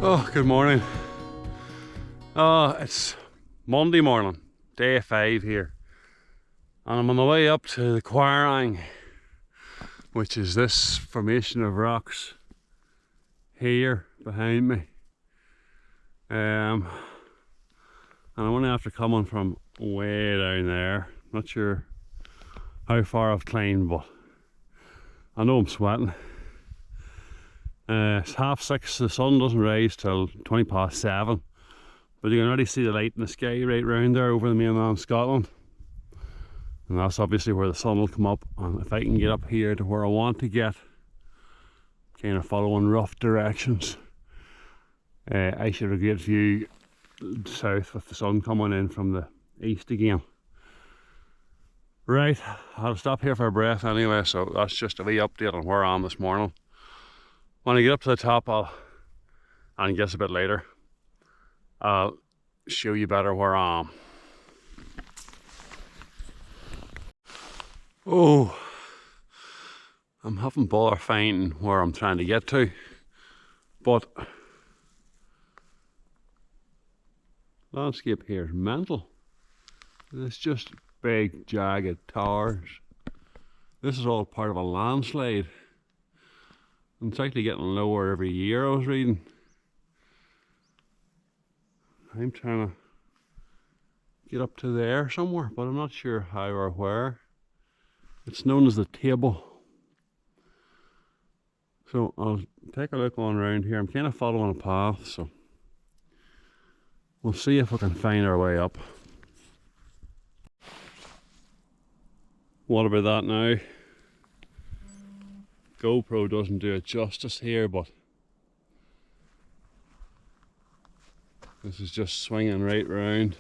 Oh, good morning. It's Monday morning, day 5 here, and I'm on the way up to the Quairaing, which is this formation of rocks here behind me. And I'm only after coming from way down there. Not sure how far I've climbed, but I know I'm sweating. It's 6:30, the sun doesn't rise till 7:20, but you can already see the light in the sky right round there over the mainland Scotland, and that's obviously where the sun will come up. And if I can get up here to where I want to get, kind of following rough directions, I should have a great view south with the sun coming in from the east again. Right, I'll stop here for a breath anyway, so that's just a wee update on where I am this morning. When I get up to the top, and guess a bit later, I'll show you better where I am. Oh, I'm having bother finding where I'm trying to get to, but landscape here is mental. It's just big, jagged towers. This is all part of a landslide. It's actually getting lower every year, I was reading. I'm trying to get up to there somewhere, but I'm not sure how or where. It's known as the Table. So I'll take a look on around here. I'm kind of following a path, so we'll see if we can find our way up. What about that now? GoPro doesn't do it justice here, but this is just swinging right round.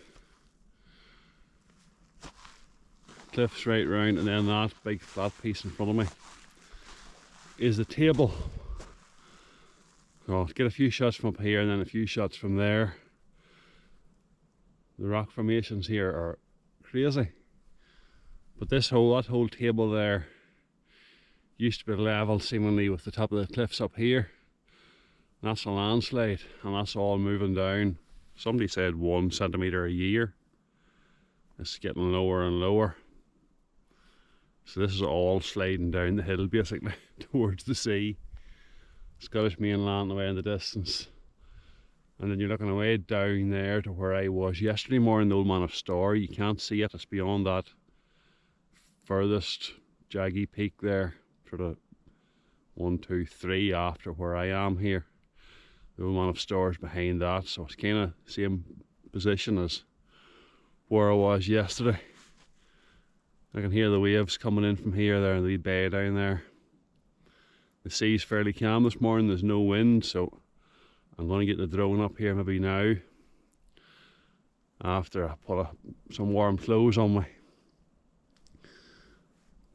Cliffs right round, and then that big flat piece in front of me is the Table. So I'll get a few shots from up here and then a few shots from there. The rock formations here are crazy, but that whole table there used to be level seemingly with the top of the cliffs up here. And that's a landslide, and that's all moving down. Somebody said 1 centimetre a year. It's getting lower and lower. So this is all sliding down the hill basically towards the sea. Scottish mainland away in the distance. And then you're looking away down there to where I was yesterday morning, the Old Man of Storr. You can't see it, it's beyond that furthest jaggy peak there. Sort of 1, 2, 3 after where I am here. The Old Man of Storr is behind that, so it's kind of same position as where I was yesterday. I can hear the waves coming in from here, there in the bay down there. The sea's fairly calm this morning, there's no wind, so I'm going to get the drone up here maybe now, after I put some warm clothes on me.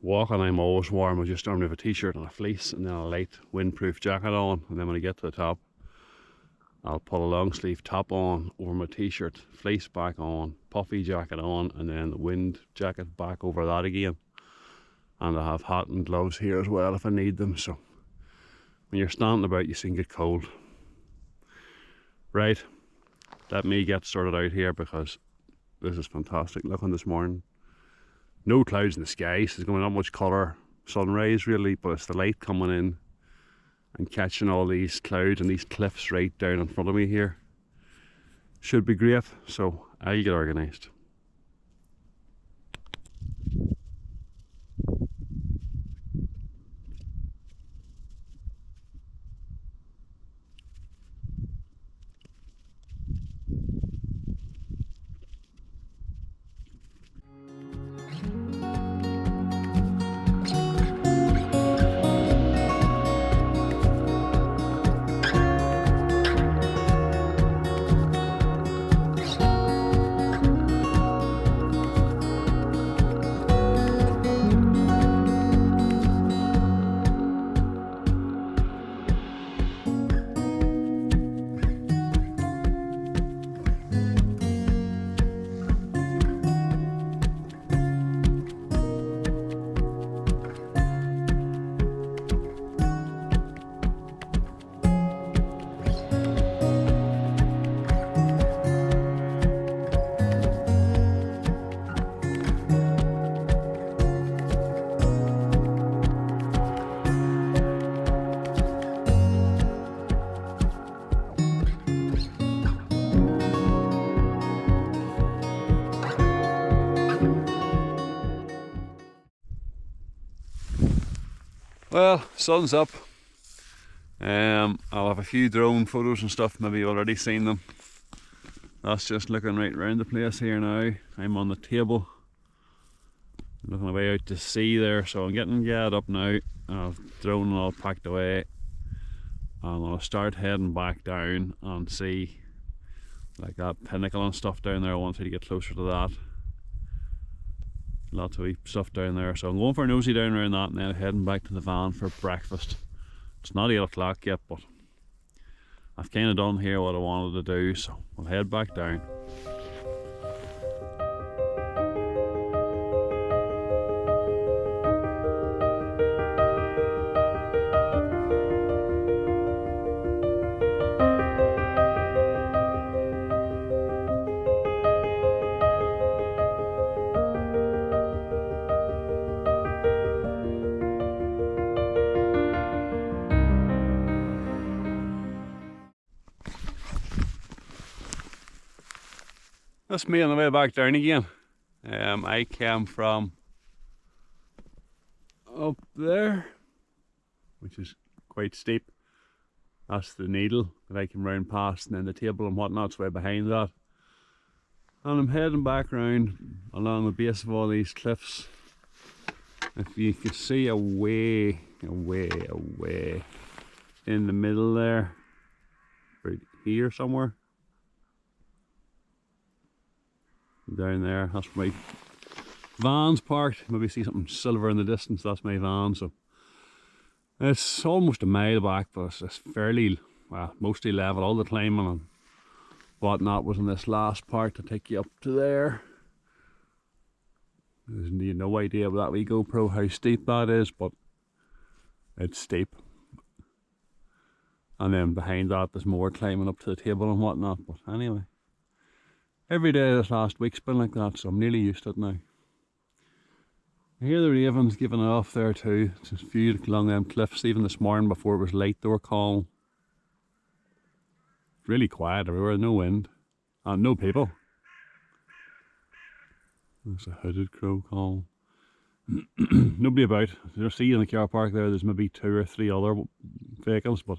Walking, I'm always warm. I just normally have a t-shirt and a fleece and then a light windproof jacket on, and then when I get to the top I'll put a long sleeve top on over my t-shirt, fleece back on, puffy jacket on, and then the wind jacket back over that again. And I have hat and gloves here as well if I need them, so when you're standing about you soon get cold. Right, let me get sorted out here because this is fantastic looking this morning. No clouds in the sky, so there's going to be not much colour sunrise really, but it's the light coming in and catching all these clouds and these cliffs right down in front of me here. Should be great, so I'll get organised. Well, sun's up. I'll have a few drone photos and stuff, maybe you've already seen them. That's just looking right around the place here now. I'm on the table, looking away out to sea there, so I'm getting geared up now. I've drone all packed away, and I'll start heading back down and see like that pinnacle and stuff down there. I want to get closer to that. Lots of wee stuff down there, so I'm going for a nosy down around that and then heading back to the van for breakfast. It's not 8 o'clock yet, but I've kind of done here what I wanted to do, so we'll head back down. That's me on the way back down again. I came from up there, which is quite steep. That's the needle that I came round past, and then the table and whatnot's way behind that. And I'm heading back round along the base of all these cliffs. If you can see away in the middle there, right here somewhere. Down there, that's my van's parked. Maybe see something silver in the distance, that's my van. So it's almost a mile back, but it's fairly, well, mostly level. All the climbing and whatnot was in this last part to take you up to there. There's no idea with that wee GoPro how steep that is, but it's steep. And then behind that there's more climbing up to the table and whatnot, but anyway. Every day this last week's been like that, so I'm nearly used to it now. I hear the ravens giving it off there too. It's a few along them cliffs. Even this morning before it was light they were calling. It's really quiet everywhere, no wind. And no people. There's a hooded crow calling. Nobody about. You'll see in the car park there's maybe 2 or 3 other vehicles, but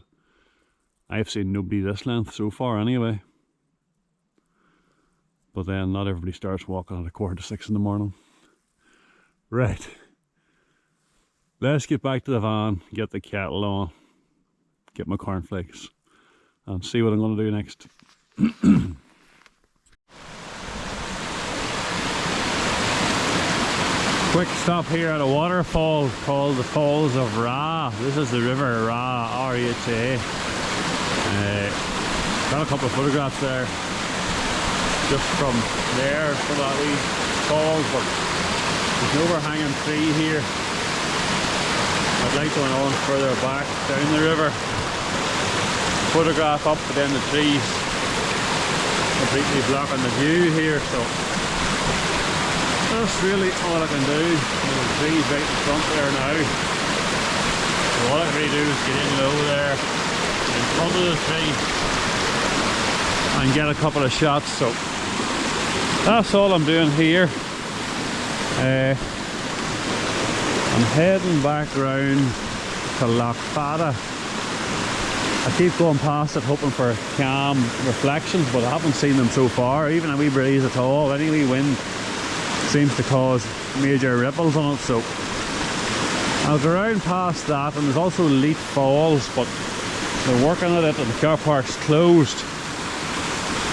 I've seen nobody this length so far anyway. But then not everybody starts walking at 5:45 in the morning. Right. Let's get back to the van, get the kettle on, get my cornflakes, and see what I'm going to do next. Quick stop here at a waterfall called the Falls of Rha. This is the river Rha, R-H-A. Got a couple of photographs there. Just from there, from that wee falls, but there's an overhanging tree here. I'd like to go on further back down the river, photograph up, but then the trees completely blocking the view here, so that's really all I can do. The tree's right in front there now, so all I can really do is get in low there, in front of the tree, and get a couple of shots. So that's all I'm doing here. I'm heading back round to Loch Fada. I keep going past it hoping for calm reflections, but I haven't seen them so far. Even a wee breeze at all, any wee wind seems to cause major ripples on it. So I'll go around past that, and there's also Lealt Falls, but they're working at it and the car park's closed.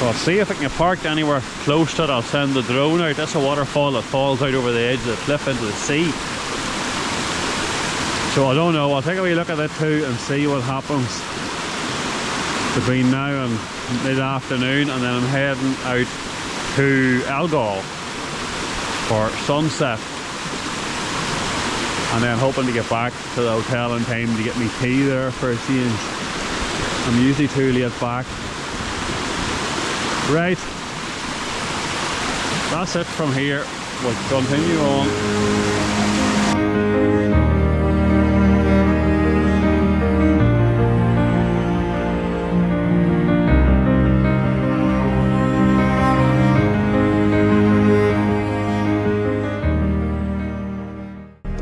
So I'll see if I can get parked anywhere close to it. I'll send the drone out. That's a waterfall that falls out over the edge of the cliff into the sea. So I don't know, I'll take a wee look at it too and see what happens between now and mid-afternoon, and then I'm heading out to Elgol for sunset, and then hoping to get back to the hotel in time to get me tea there for a change. I'm usually too late back. Right, that's it from here. We'll continue on.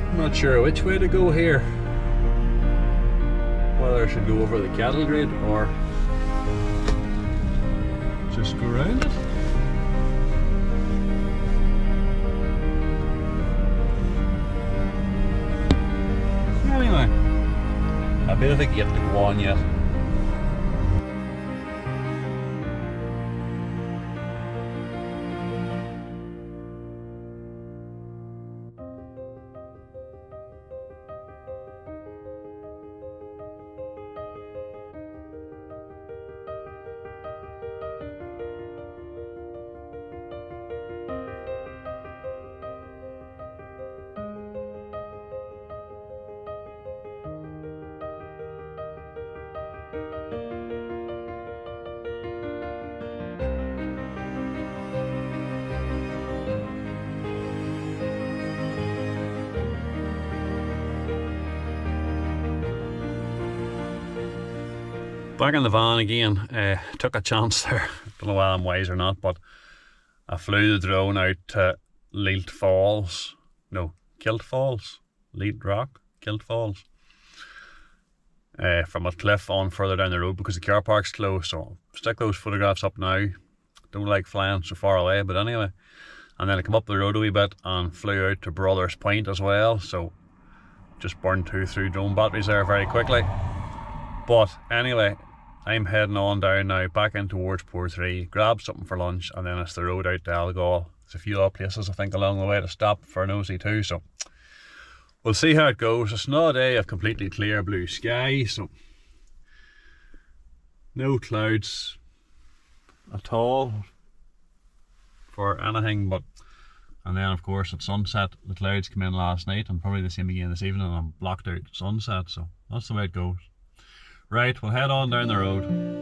I'm not sure which way to go here. whether I should go over the cattle grade or just go around it. Anyway, a bit of a gate to go on yet. Back in the van again, took a chance there. Don't know whether I'm wise or not, but I flew the drone out to Lealt Falls. No, Kilt Falls. Lealt Rock, Kilt Falls. From a cliff on further down the road because the car park's closed, so I'll stick those photographs up now. Don't like flying so far away, but anyway. And then I come up the road a wee bit and flew out to Brothers Point as well, so just burned 2 through drone batteries there very quickly. But anyway, I'm heading on down now, back in towards Portree, grab something for lunch, and then it's the road out to Elgol. There's a few other places I think along the way to stop for a nosy too, so we'll see how it goes. It's not a day of completely clear blue sky, so no clouds at all for anything, but and then of course at sunset the clouds come in last night and probably the same again this evening, and I'm blocked out sunset, so that's the way it goes. Right, we'll head on down the road.